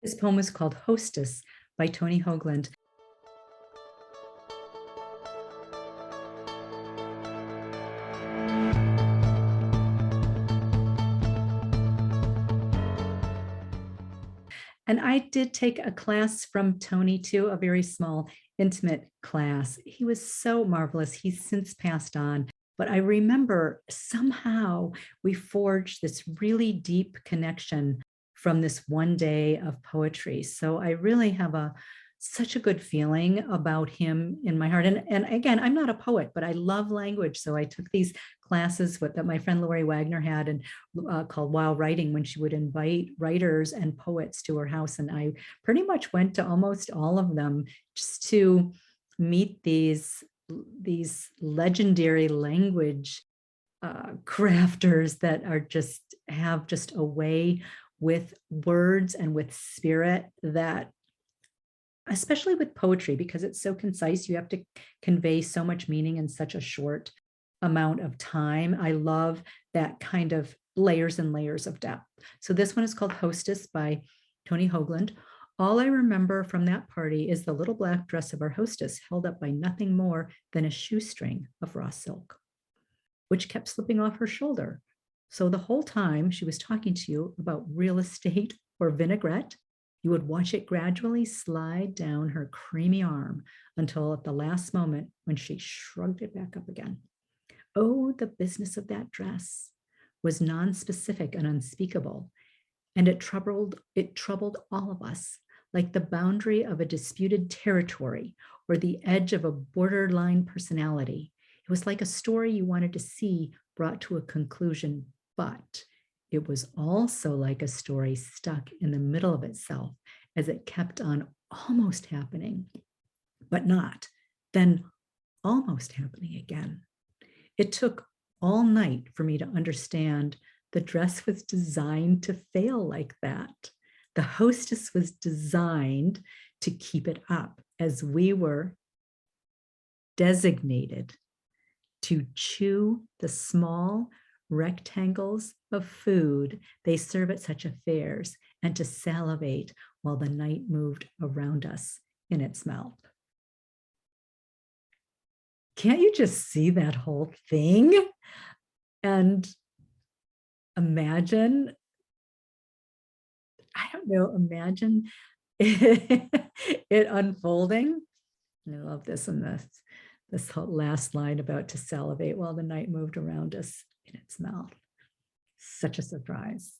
This poem is called Hostess by Tony Hoagland. And I did take a class from Tony too, a very small, intimate class. He was so marvelous. He's since passed on. But I remember somehow we forged this really deep connection from this one day of poetry. So I really have such a good feeling about him in my heart. And again, I'm not a poet, but I love language. So I took these classes that my friend Lori Wagner had and called While Writing, when she would invite writers and poets to her house. And I pretty much went to almost all of them just to meet these legendary language crafters that are have just a way with words and with spirit that, especially with poetry, because it's so concise, you have to convey so much meaning in such a short amount of time. I love that kind of layers and layers of depth. So this one is called Hostess by Tony Hoagland. All I remember from that party is the little black dress of our hostess, held up by nothing more than a shoestring of raw silk, which kept slipping off her shoulder. So the whole time she was talking to you about real estate or vinaigrette, you would watch it gradually slide down her creamy arm until at the last moment when she shrugged it back up again. Oh, the business of that dress was non-specific and unspeakable, and it troubled all of us, like the boundary of a disputed territory or the edge of a borderline personality. It was like a story you wanted to see brought to a conclusion, but it was also like a story stuck in the middle of itself as it kept on almost happening, but not, then almost happening again. It took all night for me to understand the dress was designed to fail like that. The hostess was designed to keep it up, as we were designated to chew the small rectangles of food they serve at such affairs and to salivate while the night moved around us in its mouth. Can't you just see that whole thing and imagine, I don't know, imagine it unfolding? I love this and this whole last line about to salivate while the night moved around us in its mouth. Such a surprise.